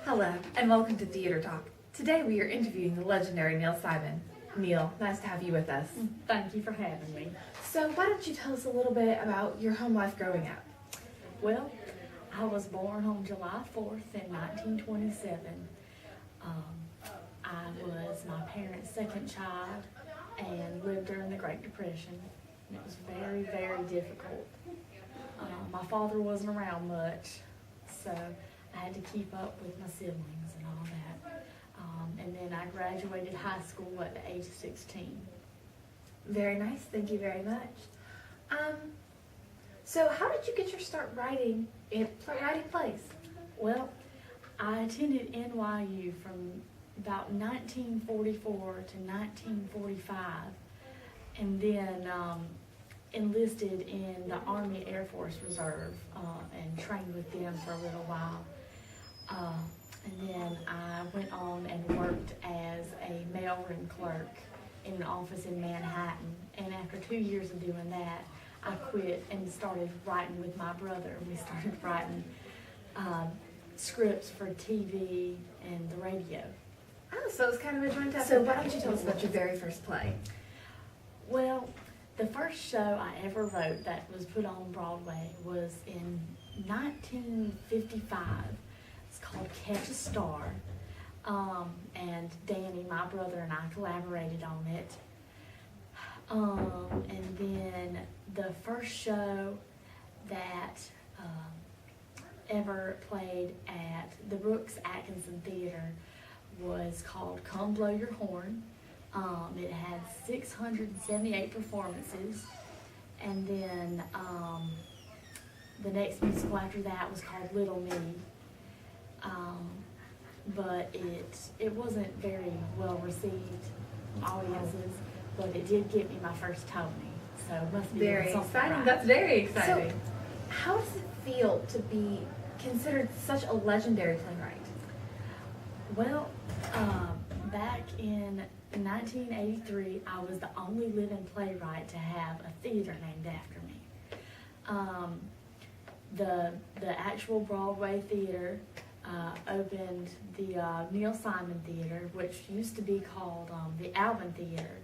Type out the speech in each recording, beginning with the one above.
Hello, and welcome to Theater Talk. Today we are interviewing the legendary Neil Simon. Neil, nice to have you with us. Thank you for having me. So why don't you tell us a little bit about your home life growing up? Well, I was born on July 4th in 1927. I was my parents' second child and lived during the Great Depression. And it was very, very difficult. My father wasn't around much, so I had to keep up with my siblings and all that. And then I graduated high school at the age of 16. Very nice, thank you very much. So how did you get your start writing plays? Well, I attended NYU from about 1944 to 1945, and then enlisted in the Army Air Force Reserve and trained with them for a little while. And then I went on and worked as a mailroom clerk in an office in Manhattan. And after 2 years of doing that, I quit and started writing with my brother. We started writing scripts for TV and the radio. Oh, so it's kind of a joint effort. So why don't you tell us about your very first play? Well, the first show I ever wrote that was put on Broadway was in 1955. It's called Catch a Star. And Danny, my brother, and I collaborated on it. And then the first show that ever played at the Brooks Atkinson Theater was called Come Blow Your Horn. It had 678 performances, and then the next musical after that was called Little Me. But it wasn't very well received audiences, but it did get me my first Tony, so it must be Very something exciting. right. That's very exciting. So, how does it feel to be considered such a legendary playwright? Well, back in 1983, I was the only living playwright to have a theater named after me. The actual Broadway theater opened the Neil Simon Theater, which used to be called the Alvin Theater,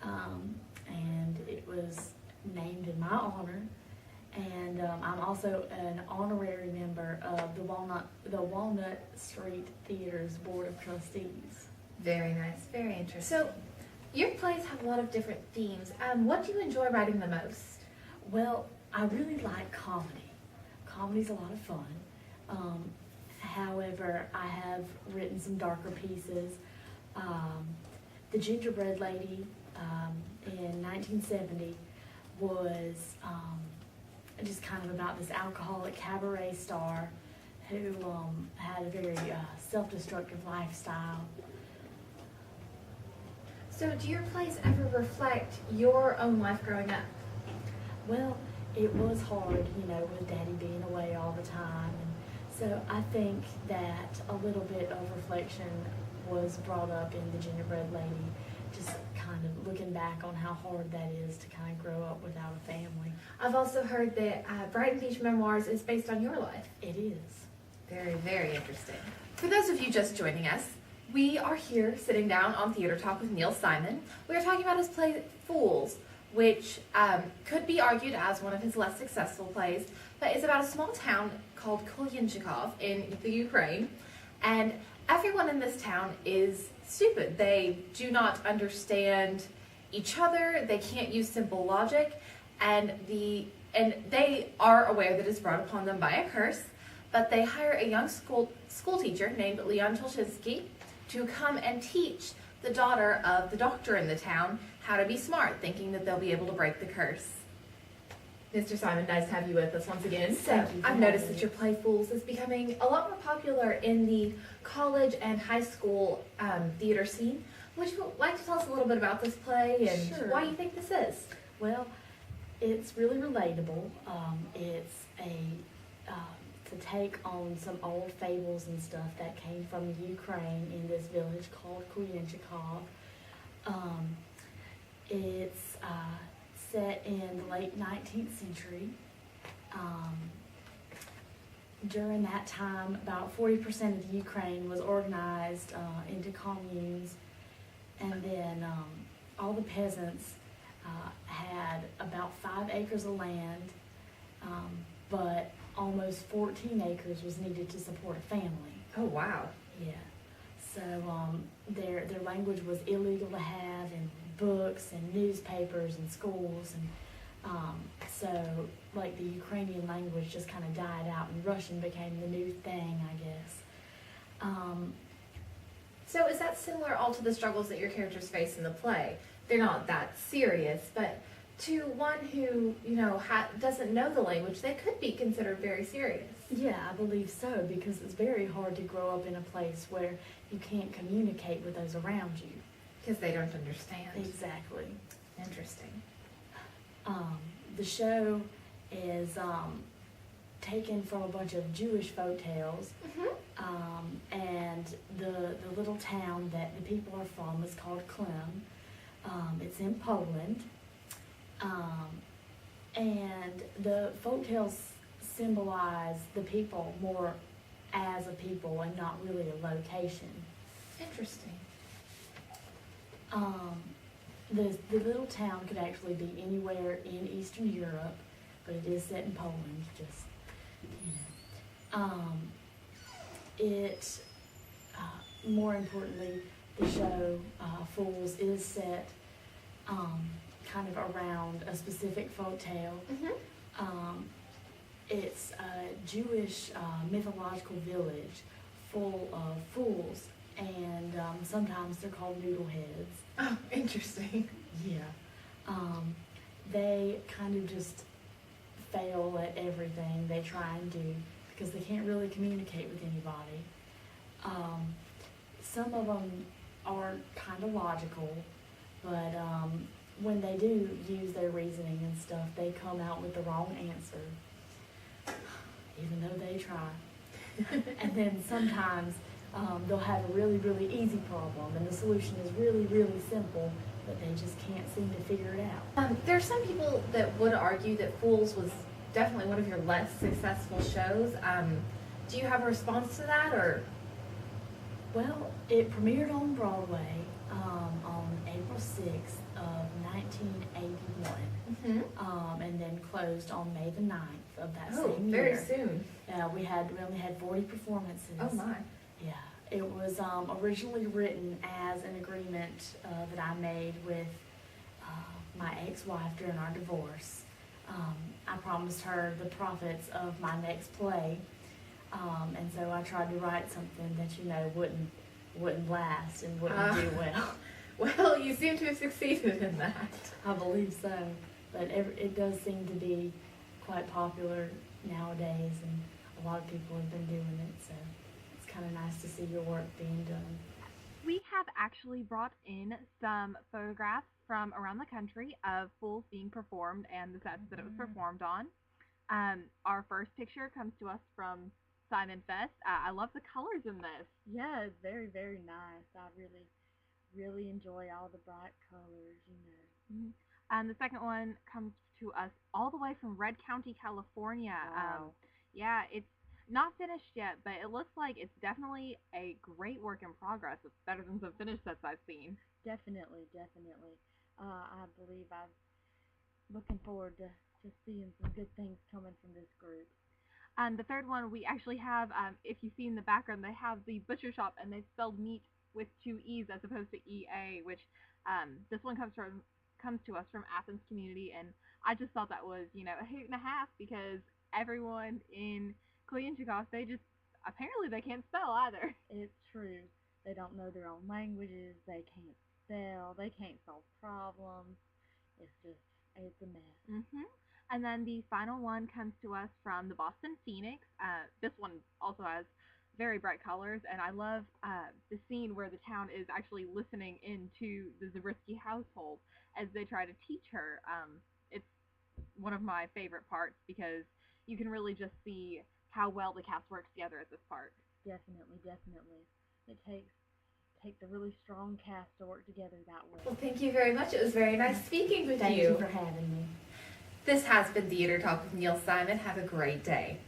and it was named in my honor. And I'm also an honorary member of the Walnut Street Theater's Board of Trustees. Very nice, very interesting. So, your plays have a lot of different themes. What do you enjoy writing the most? Well, I really like comedy. Comedy's a lot of fun. However, I have written some darker pieces. The Gingerbread Lady in 1970 was just kind of about this alcoholic cabaret star who had a very self-destructive lifestyle. So do your plays ever reflect your own life growing up? Well, it was hard, with Daddy being away all the time. And so I think that a little bit of reflection was brought up in the Gingerbread Lady, just kind of looking back on how hard that is to kind of grow up without a family. I've also heard that Brighton Beach Memoirs is based on your life. It is. Very, very interesting. For those of you just joining us, we are here sitting down on Theater Talk with Neil Simon. We are talking about his play Fools, which could be argued as one of his less successful plays, but is about a small town called Kolyanchikov in the Ukraine, and everyone in this town is stupid. They do not understand each other, they can't use simple logic, and they are aware that it's brought upon them by a curse, but they hire a young school teacher named Leon Tolshinsky to come and teach the daughter of the doctor in the town how to be smart, thinking that they'll be able to break the curse. Mr. Simon, nice to have you with us once again. Thank you. I've noticed that your play Fools is becoming a lot more popular in the college and high school theater scene. Would you like to tell us a little bit about this play and Sure. why you think this is? Well, it's really relatable. It's to take on some old fables and stuff that came from the Ukraine in this village called Kolyanchikov. It's set in the late 19th century. during that time, about 40% of the Ukraine was organized into communes, and then all the peasants had about 5 acres of land, but almost 14 acres was needed to support a family. Oh, wow. Yeah. So their language was illegal to have in books and newspapers and schools, and so like the Ukrainian language just kind of died out, and Russian became the new thing, I guess. So is that similar all to the struggles that your characters face in the play? They're not that serious, but to one who, doesn't know the language, they could be considered very serious. Yeah, I believe so, because it's very hard to grow up in a place where you can't communicate with those around you. Because they don't understand. Exactly. Interesting. The show is taken from a bunch of Jewish folk tales, and the little town that the people are from is called Klem. It's in Poland, and the folk tales symbolize the people more as a people and not really a location. Interesting. The little town could actually be anywhere in Eastern Europe, but it is set in Poland, just, more importantly, the show, Fools, is set kind of around a specific folk tale. It's a Jewish mythological village full of fools, and sometimes they're called noodleheads. Oh, interesting. Yeah. They kind of just fail at everything they try and do because they can't really communicate with anybody. Some of them are kind of logical, but when they do use their reasoning and stuff, they come out with the wrong answer, even though they try. And then sometimes they'll have a really, really easy problem, and the solution is really, really simple, but they just can't seem to figure it out. There are some people that would argue that Fools was definitely one of your less successful shows. Do you have a response to that, or? Well, it premiered on Broadway on April 6th of 1981, and then closed on May the 9th of that same year. Very soon. We only had 40 performances. Oh my. Yeah, it was originally written as an agreement that I made with my ex-wife during our divorce. I promised her the profits of my next play, and so I tried to write something that wouldn't last and wouldn't do well. Well, you seem to have succeeded in that. I believe so, but it does seem to be quite popular nowadays, and a lot of people have been doing it, so it's kind of nice to see your work being done. We have actually brought in some photographs from around the country of Fools being performed and the sets that it was performed on. Our first picture comes to us from Simon Fest. I love the colors in this. Yeah, it's very, very nice. I really enjoy all the bright colors, And the second one comes to us all the way from Red County, California. Wow. Yeah, it's not finished yet, but it looks like it's definitely a great work in progress. It's better than some finished sets I've seen. Definitely. I believe I'm looking forward to seeing some good things coming from this group. And the third one, we actually have, if you see in the background, they have the butcher shop, and they've spelled meat with 2 E's as opposed to EA, which this one comes to us from Athens Community, and I just thought that was, a hoot and a half, because everyone in Klienchikov, apparently they can't spell either. It's true. They don't know their own languages, they can't spell, they can't solve problems. It's a mess. And then the final one comes to us from the Boston Phoenix. This one also has very bright colors, and I love the scene where the town is actually listening into the Zabriskie household as they try to teach her. It's one of my favorite parts because you can really just see how well the cast works together at this part. Definitely. It takes a really strong cast to work together that way. Well, thank you very much. It was very nice speaking with you. Thank you for having me. This has been Theater Talk with Neil Simon. Have a great day.